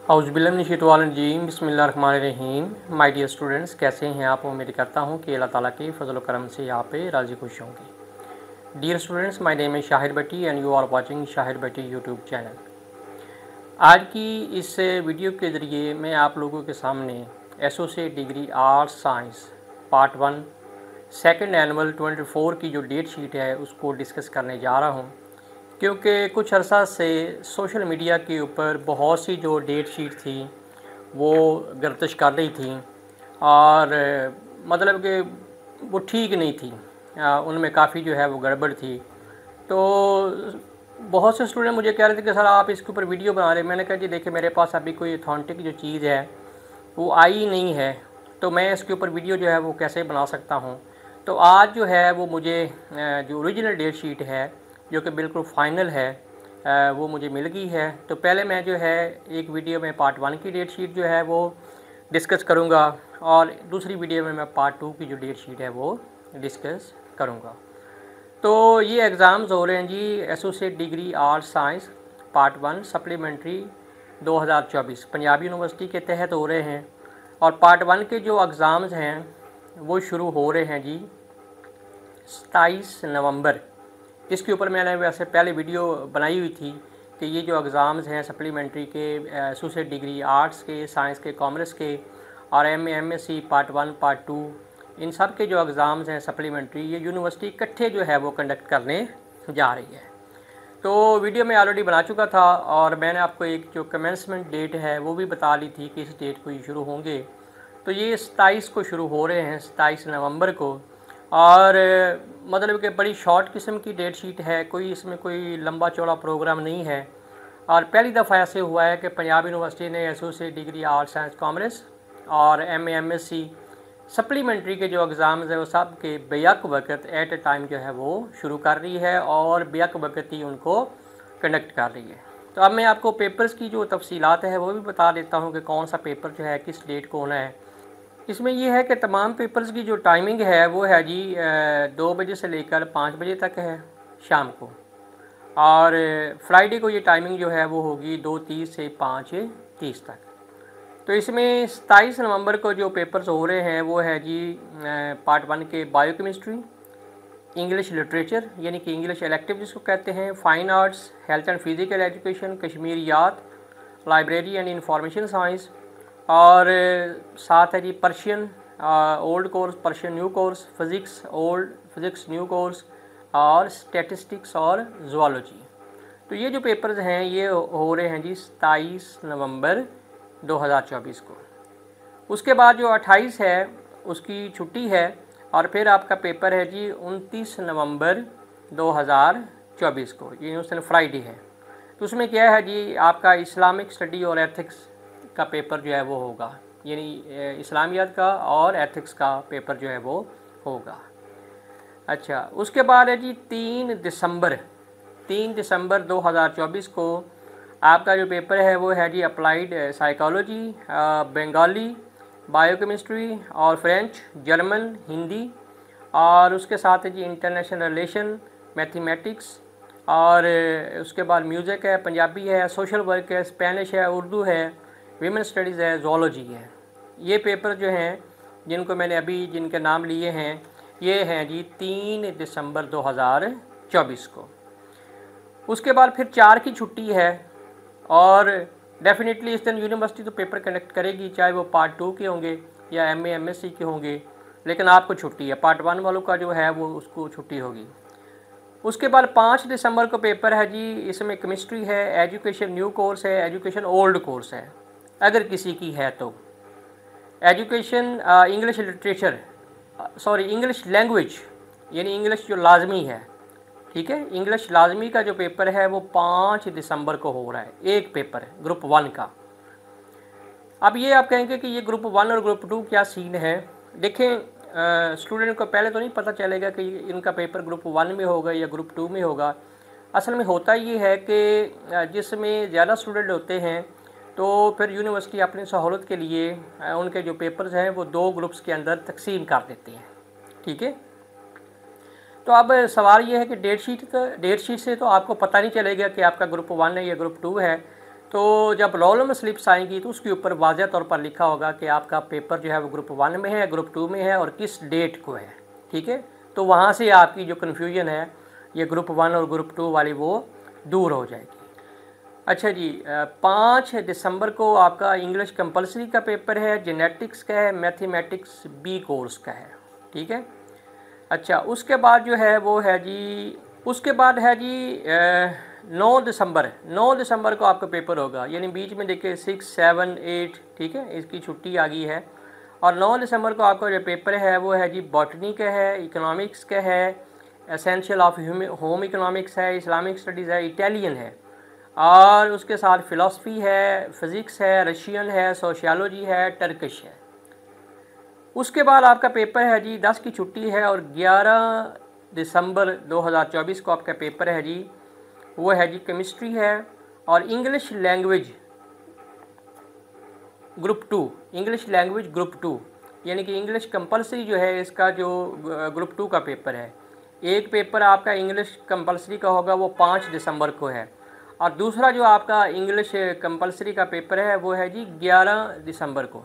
औज़ुबिल्लाहिमिनश्शैतानिर्रजीम बिस्मिल्लाहिर्रहमानिर्रहीम। My dear students, कैसे हैं आप? उम्मीद करता हूं कि अल्लाह ताला के फजल करम से यहाँ पे राज़ी खुश होंगे। डियर स्टूडेंट्स, माय नेम है Shahir Bhatti and you are watching Shahir Bhatti YouTube channel. आज की इस वीडियो के ज़रिए मैं आप लोगों के सामने associate degree arts science part 1 second annual 24 की जो डेट शीट है उसको डिस्कस करने जा रहा हूँ, क्योंकि कुछ अर्सा से सोशल मीडिया के ऊपर बहुत सी जो डेट शीट थी वो गर्दिश कर रही थी और मतलब कि वो ठीक नहीं थी। उनमें काफ़ी जो है वो गड़बड़ थी। तो बहुत से स्टूडेंट मुझे कह रहे थे कि सर आप इसके ऊपर वीडियो बना रहे। मैंने कहा जी देखिए, मेरे पास अभी कोई ऑथेंटिक जो चीज़ है वो आई नहीं है, तो मैं इसके ऊपर वीडियो जो है वो कैसे बना सकता हूँ। तो आज जो है वो मुझे जो ओरिजिनल डेट शीट है जो कि बिल्कुल फ़ाइनल है वो मुझे मिल गई है। तो पहले मैं जो है एक वीडियो में पार्ट 1 की डेट शीट जो है वो डिस्कस करूँगा और दूसरी वीडियो में मैं पार्ट 2 की जो डेट शीट है वो डिस्कस करूँगा। तो ये एग्ज़ाम्स हो रहे हैं जी, associate degree arts science part 1 supplementary 2024 Punjab university के तहत हो रहे हैं। और पार्ट 1 के जो एग्ज़ाम्स हैं वो शुरू हो रहे हैं जी 27 नवंबर। इसके ऊपर मैंने वैसे पहले वीडियो बनाई हुई थी कि ये जो एग्ज़ाम्स हैं सप्लीमेंट्री के एसोसिएट डिग्री आर्ट्स के, साइंस के, कॉमर्स के और एमएससी पार्ट 1 पार्ट 2 इन सब के जो एग्ज़ाम्स हैं सप्लीमेंट्री, ये यूनिवर्सिटी इकट्ठे जो है वो कंडक्ट करने जा रही है। तो वीडियो में ऑलरेडी बना चुका था और मैंने आपको एक जो कमेंसमेंट डेट है वो भी बता ली थी कि इस डेट को ये शुरू होंगे। तो ये 27 को शुरू हो रहे हैं, 27 नवंबर को। और मतलब कि बड़ी शॉर्ट किस्म की डेट शीट है, कोई इसमें कोई लंबा चौड़ा प्रोग्राम नहीं है। और पहली दफ़ा ऐसे हुआ है कि पंजाब यूनिवर्सिटी ने associate degree arts science commerce और एमएससी सप्लीमेंट्री के जो एग्ज़ाम्स हैं वो सब के बेयक वक्त एट ए टाइम जो है वो शुरू कर रही है और बेयक वक्त ही उनको कंडक्ट कर रही है। तो अब मैं आपको पेपर्स की जो तफसीलात है वो भी बता देता हूँ कि कौन सा पेपर जो है किस डेट को होना है। इसमें यह है कि तमाम पेपर्स की जो टाइमिंग है वो है जी 2 बजे से लेकर 5 बजे तक है शाम को। और फ्राइडे को ये टाइमिंग जो है वो होगी 2:30 से 5:30 तक। तो इसमें 27 नवंबर को जो पेपर्स हो रहे हैं वो है जी पार्ट 1 के बायोकेमिस्ट्री, इंग्लिश लिटरेचर यानी कि इंग्लिश इलेक्टिव जिसको कहते हैं, fine arts, health and physical education, Kashmiriyat, library and information science और साथ है जी Persian old course, Persian new course, physics old, physics new course और स्टैटिस्टिक्स और ज़ूलॉजी। तो ये जो पेपर्स हैं ये हो रहे हैं जी 27 नवंबर 2024 को। उसके बाद जो 28 है उसकी छुट्टी है और फिर आपका पेपर है जी 29 नवंबर 2024 को, ये उस दिन फ्राइडे है। तो उसमें क्या है जी, आपका इस्लामिक स्टडी और एथिक्स का पेपर जो है वो होगा, यानी इस्लामियात का और एथिक्स का पेपर जो है वो होगा। अच्छा, उसके बाद है जी 3 दिसंबर 2024 को आपका जो पेपर है वो है जी अप्लाइड साइकोलॉजी, बंगाली, बायोकेमिस्ट्री और फ्रेंच, जर्मन, हिंदी और उसके साथ है जी इंटरनेशनल रिलेशन, मैथमेटिक्स और उसके बाद म्यूज़िक है, पंजाबी है, सोशल वर्क है, स्पेनिश है, उर्दू है, वीमेन स्टडीज़ है, ज़ूलॉजी है। ये पेपर जो हैं जिनको मैंने अभी जिनके नाम लिए हैं ये हैं जी 3 दिसंबर 2024 को। उसके बाद फिर 4 की छुट्टी है और डेफिनेटली इस दिन यूनिवर्सिटी तो पेपर कंडक्ट करेगी, चाहे वो पार्ट 2 के होंगे या एमएससी के होंगे, लेकिन आपको छुट्टी है। पार्ट 1 वालों का जो है वो उसको छुट्टी होगी। उसके बाद 5 दिसंबर को पेपर है जी, इसमें केमिस्ट्री है, एजुकेशन न्यू कोर्स है, एजुकेशन ओल्ड कोर्स है अगर किसी की है तो, education English literature English language यानी इंग्लिश जो लाजमी है, ठीक है। इंग्लिश लाजमी का जो पेपर है वो 5 दिसंबर को हो रहा है, एक पेपर है ग्रुप 1 का। अब ये आप कहेंगे कि ये ग्रुप 1 और ग्रुप 2 क्या सीन है। देखें, स्टूडेंट को पहले तो नहीं पता चलेगा कि इनका पेपर ग्रुप 1 में होगा या ग्रुप 2 में होगा। असल में होता ये है कि जिसमें ज़्यादा स्टूडेंट होते हैं तो फिर यूनिवर्सिटी अपनी सहूलत के लिए उनके जो पेपर्स हैं वो 2 ग्रुप्स के अंदर तकसीम कर देती हैं, ठीक है। तो अब सवाल ये है कि डेट शीट से तो आपको पता नहीं चलेगा कि आपका ग्रुप 1 है या ग्रुप 2 है। तो जब रोल नंबर स्लिप्स आएंगी तो उसके ऊपर वाज़ह तौर पर लिखा होगा कि आपका पेपर जो है वो ग्रुप 1 में है, ग्रुप 2 में है और किस डेट को है। ठीक है, तो वहाँ से आपकी जो कन्फ्यूजन है ये ग्रुप 1 और ग्रुप 2 वाली वो दूर हो जाएगी। अच्छा जी, 5 दिसंबर को आपका इंग्लिश कंपलसरी का पेपर है, जेनेटिक्स का है, मैथमेटिक्स बी कोर्स का है। ठीक है, अच्छा उसके बाद जो है वो है जी, उसके बाद है जी 9 दिसंबर को आपका पेपर होगा, यानी बीच में देखिए 6, 7, 8, ठीक है, इसकी छुट्टी आ गई है। और 9 दिसंबर को आपका जो पेपर है वो है जी बॉटनी का है, इकोनॉमिक्स का है, एसेंशियल ऑफ होम इकोनॉमिक्स है, इस्लामिक स्टडीज़ है, इटालियन है, और उसके साथ फ़िलासफ़ी है, फ़िज़िक्स है, रशियन है, सोशियोलॉजी है, टर्किश है। उसके बाद आपका पेपर है जी 10 की छुट्टी है और 11 दिसंबर 2024 को आपका पेपर है जी, वो है जी केमिस्ट्री है और English language group 2, English language group 2, यानी कि इंग्लिश कंपलसरी जो है इसका जो ग्रुप 2 का पेपर है। एक पेपर आपका इंग्लिश कंपलसरी का होगा वो 5 दिसंबर को है और दूसरा जो आपका इंग्लिश कंपलसरी का पेपर है वो है जी 11 दिसंबर को।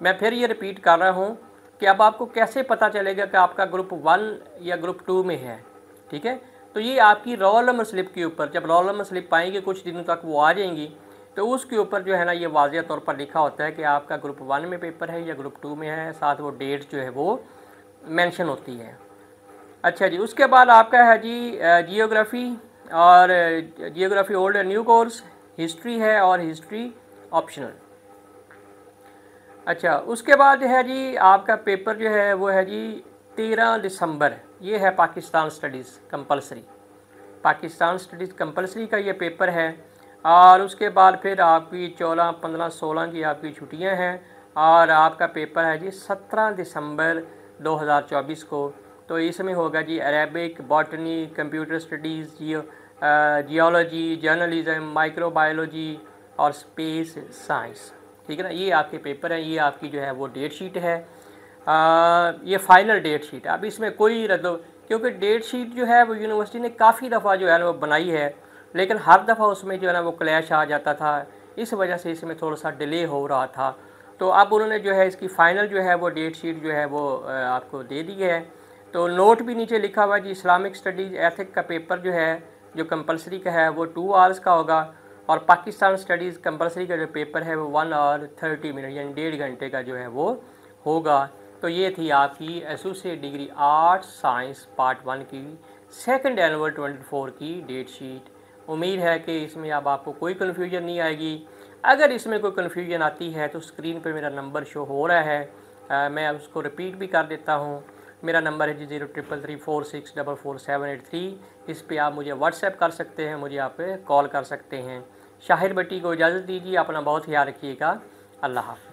मैं फिर ये रिपीट कर रहा हूँ कि अब आपको कैसे पता चलेगा कि आपका ग्रुप 1 या ग्रुप 2 में है। ठीक है, तो ये आपकी रोल नंबर स्लिप के ऊपर, जब रोल नंबर स्लिप आएंगे कुछ दिनों तक वो आ जाएंगी, तो उसके ऊपर जो है ना ये वाज़ेह तौर पर लिखा होता है कि आपका ग्रुप 1 में पेपर है या ग्रुप 2 में है, साथ वो डेट जो है वो मेंशन होती है। अच्छा जी, उसके बाद आपका है जी जियोग्राफ़ी और geography old and new course, history है और हिस्ट्री ऑप्शनल। अच्छा उसके बाद है जी आपका पेपर जो है वो है जी 13 दिसंबर, ये है Pakistan studies compulsory, Pakistan studies compulsory का ये पेपर है। और उसके बाद फिर आपकी 14, 15, 16 की आपकी छुट्टियां हैं और आपका पेपर है जी 17 दिसंबर 2024 को। तो इसमें होगा जी Arabic, botany, computer studies, geology, journalism, microbiology और स्पेस साइंस। ठीक है ना, ये आपके पेपर हैं, ये आपकी जो है वो डेट शीट है। ये फाइनल डेट शीट है, अब इसमें कोई क्योंकि डेट शीट जो है वो यूनिवर्सिटी ने काफ़ी दफ़ा जो है ना वो बनाई है, लेकिन हर दफ़ा उसमें जो है ना वो क्लैश आ जाता था, इस वजह से इसमें थोड़ा सा डिले हो रहा था। तो अब उन्होंने जो है इसकी फ़ाइनल जो है वो डेट शीट जो है वो आपको दे दी है। तो नोट भी नीचे लिखा हुआ है जी, इस्लामिक स्टडीज़ एथिक का पेपर जो है जो कंपलसरी का है वो 2 आवर्स का होगा और पाकिस्तान स्टडीज़ कंपलसरी का जो पेपर है वो 1 आवर 30 मिनट यानी 1.5 घंटे का जो है वो होगा। तो ये थी आपकी associate degree arts science part 1 की सेकंड एनुअल 24 की डेट शीट। उम्मीद है कि इसमें अब आपको कोई कन्फ्यूजन नहीं आएगी। अगर इसमें कोई कन्फ्यूजन आती है तो स्क्रीन पर मेरा नंबर शो हो रहा है, मैं उसको रिपीट भी कर देता हूँ। मेरा नंबर है जी 033346444783। इस पे आप मुझे व्हाट्सएप कर सकते हैं, मुझे आप कॉल कर सकते हैं। शाहिर भट्टी को इजाज़त दीजिए, अपना बहुत ख्याल रखिएगा। अल्लाह हाफ़िज़।